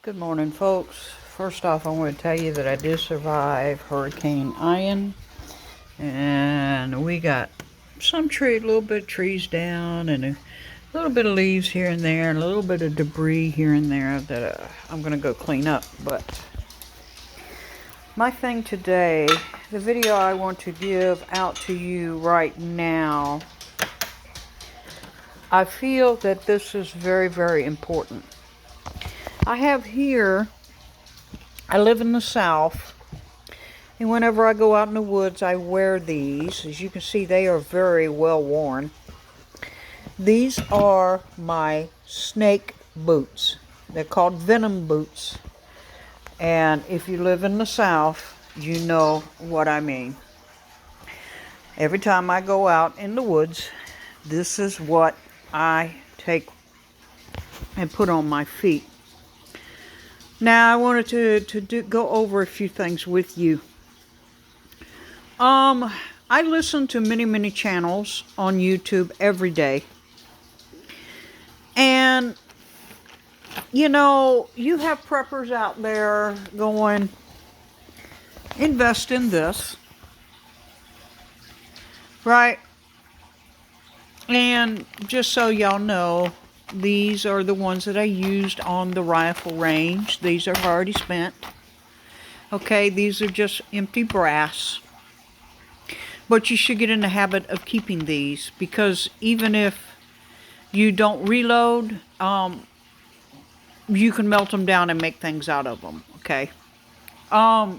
Good morning, folks. First off, I want to tell you that I did survive Hurricane Ian, and we got some a little bit of trees down, and a little bit of leaves here and there, and a little bit of debris here and there that I'm going to go clean up. But my thing today, the video I want to give out to you right now, I feel that this is very, very important. I have here, I live in the South, and whenever I go out in the woods, I wear these. As you can see, they are very well worn. These are my snake boots. They're called venom boots. And if you live in the South, you know what I mean. Every time I go out in the woods, this is what I take and put on my feet. Now, I wanted to go over a few things with you. I listen to many channels on YouTube every day. And, you know, you have preppers out there going, invest in this, right? And just so y'all know, these are the ones that I used on the rifle range. These are already spent. Okay, these are just empty brass. But you should get in the habit of keeping these, because even if you don't reload, you can melt them down and make things out of them, okay?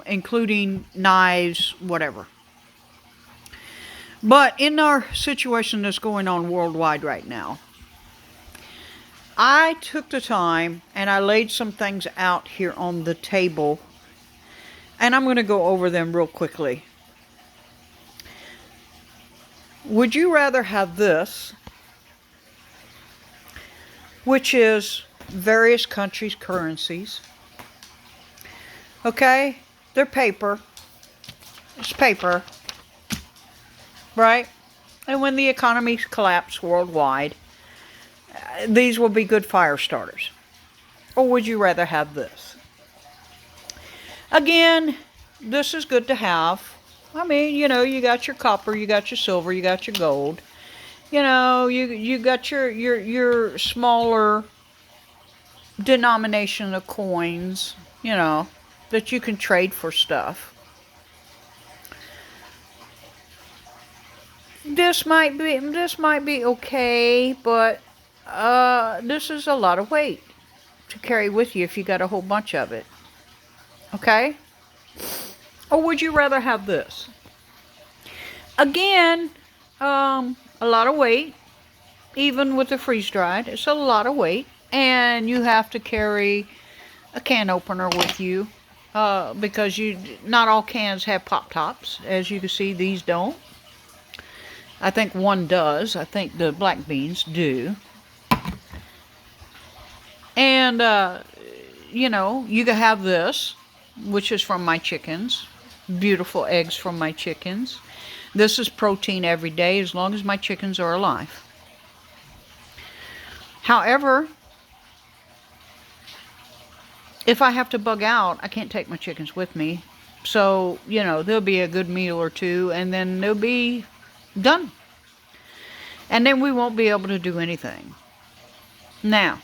Including knives, whatever. But in our situation that's going on worldwide right now, I took the time and I laid some things out here on the table, and I'm going to go over them real quickly. Would you rather have this, which is various countries' currencies? Okay, they're paper. It's paper, right? And when the economy collapses worldwide, these will be good fire starters. Or would you rather have this? Again, this is good to have. I mean, you know, you got your copper, you got your silver, you got your gold. You know, you got your smaller denomination of coins, you know, that you can trade for stuff. This might be okay, but this is a lot of weight to carry with you if you got a whole bunch of it. Okay? Or would you rather have this? Again, a lot of weight. Even with the freeze-dried, it's a lot of weight. And you have to carry a can opener with you, because not all cans have pop tops. As you can see, these don't. I think one does. I think the black beans do. And, you know, you can have this, which is from my chickens. Beautiful eggs from my chickens. This is protein every day as long as my chickens are alive. However, if I have to bug out, I can't take my chickens with me. So, you know, there'll be a good meal or two, and then they'll be done. And then we won't be able to do anything. Now,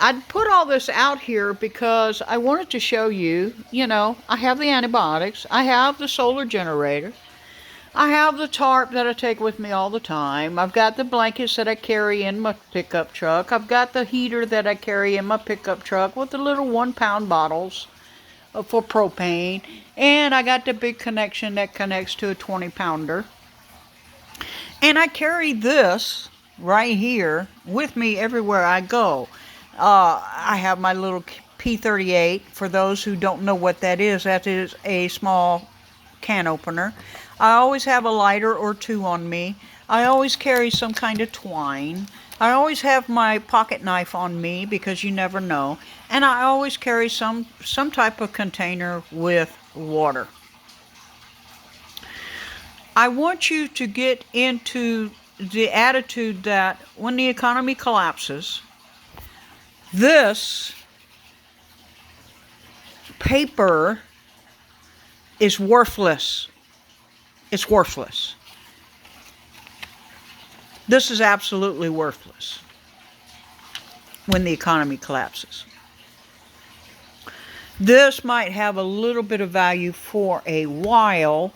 I'd put all this out here because I wanted to show you, you know, I have the antibiotics, I have the solar generator, I have the tarp that I take with me all the time, I've got the blankets that I carry in my pickup truck, I've got the heater that I carry in my pickup truck with the little 1-pound bottles for propane, and I got the big connection that connects to a 20-pounder. And I carry this right here with me everywhere I go. I have my little P38. For those who don't know what that is a small can opener. I always have a lighter or two on me. I always carry some kind of twine. I always have my pocket knife on me because you never know. And I always carry some type of container with water. I want you to get into the attitude that when the economy collapses, this paper is worthless. It's worthless. This is absolutely worthless when the economy collapses. This might have a little bit of value for a while,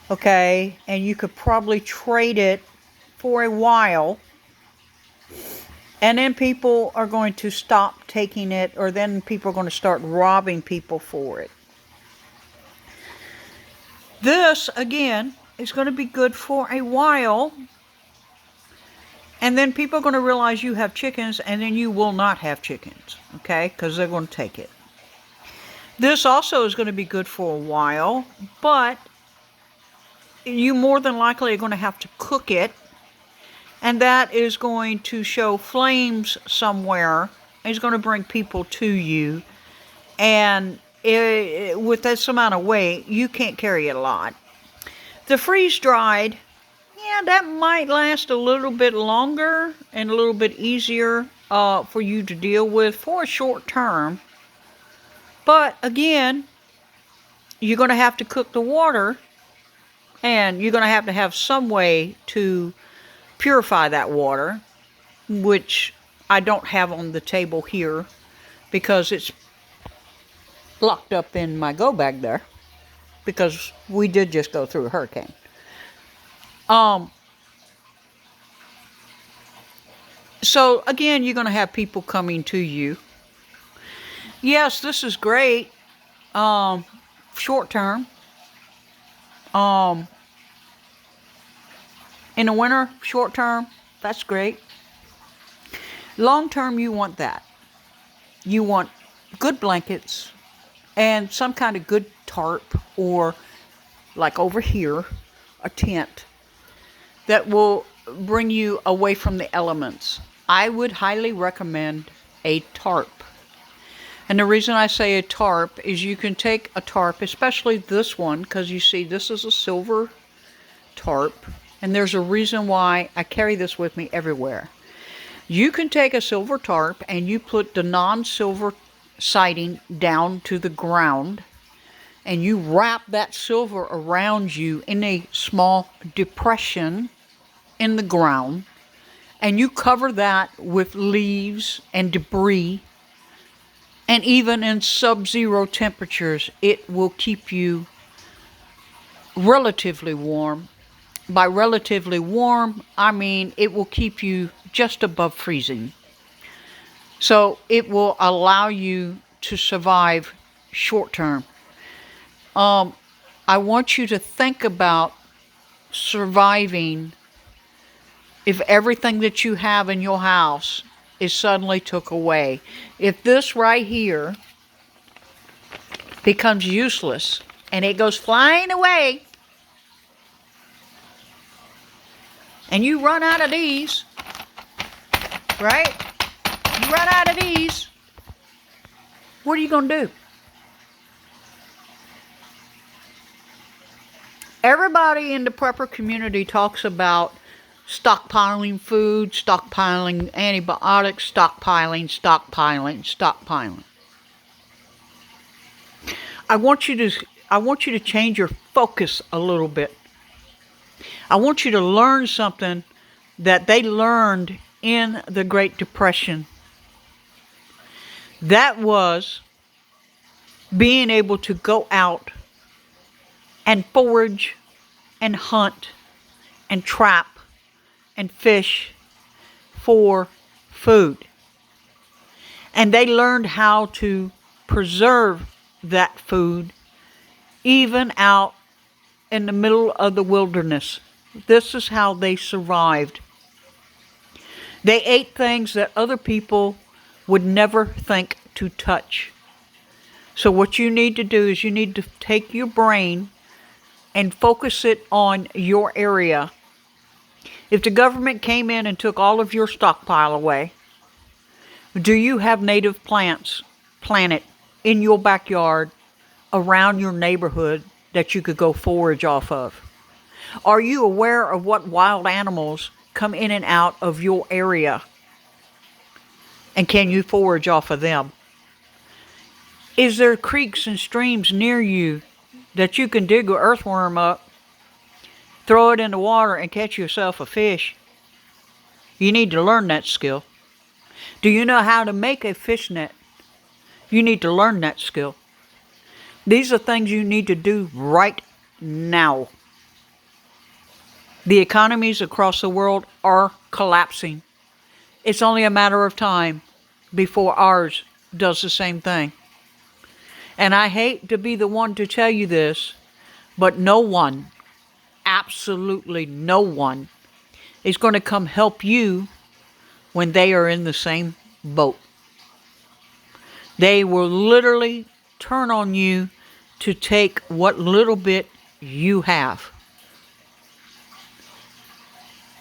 okay, and you could probably trade it for a while, and then people are going to stop taking it, or then people are going to start robbing people for it. This, again, is going to be good for a while, and then people are going to realize you have chickens, and then you will not have chickens, okay, because they're going to take it. This also is going to be good for a while, but you more than likely are going to have to cook it, and that is going to show flames somewhere. It's going to bring people to you, and with this amount of weight, you can't carry it a lot. The freeze-dried, yeah, that might last a little bit longer and a little bit easier for you to deal with for a short term. But again, you're going to have to cook the water, and you're going to have some way to purify that water, which I don't have on the table here because it's locked up in my go bag there, because we did just go through a hurricane. So again, you're going to have people coming to you. Yes, this is great, short term. In the winter, short term, that's great. Long term, you want that. You want good blankets and some kind of good tarp, or like over here, a tent that will bring you away from the elements. I would highly recommend a tarp. And the reason I say a tarp is you can take a tarp, especially this one, because you see this is a silver tarp, and there's a reason why I carry this with me everywhere. You can take a silver tarp and you put the non-silver siding down to the ground, and you wrap that silver around you in a small depression in the ground, and you cover that with leaves and debris, and even in sub-zero temperatures, it will keep you relatively warm. By relatively warm, I mean it will keep you just above freezing. So it will allow you to survive short term. I want you to think about surviving if everything that you have in your house is suddenly took away. If this right here becomes useless and it goes flying away, and you run out of these, right? You run out of these, what are you going to do? Everybody in the prepper community talks about stockpiling food, stockpiling antibiotics, stockpiling. I want you to change your focus a little bit. I want you to learn something that they learned in the Great Depression. That was being able to go out and forage and hunt and trap and fish for food. And they learned how to preserve that food even out in the middle of the wilderness. This is how they survived. They ate things that other people would never think to touch. So what you need to do is you need to take your brain and focus it on your area. If the government came in and took all of your stockpile away, do you have native plants planted in your backyard around your neighborhood that you could go forage off of? Are you aware of what wild animals come in and out of your area? And can you forage off of them? Is there creeks and streams near you that you can dig an earthworm up, throw it in the water, and catch yourself a fish? You need to learn that skill. Do you know how to make a fish net? You need to learn that skill. These are things you need to do right now. The economies across the world are collapsing. It's only a matter of time before ours does the same thing. And I hate to be the one to tell you this, but no one, absolutely no one, is going to come help you when they are in the same boat. They will literally turn on you to take what little bit you have.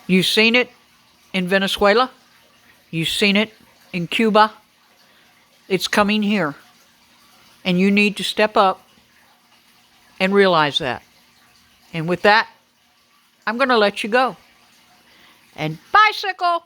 You've seen it in Venezuela. You've seen it in Cuba. It's coming here. And you need to step up and realize that. And with that, I'm going to let you go. And bicycle!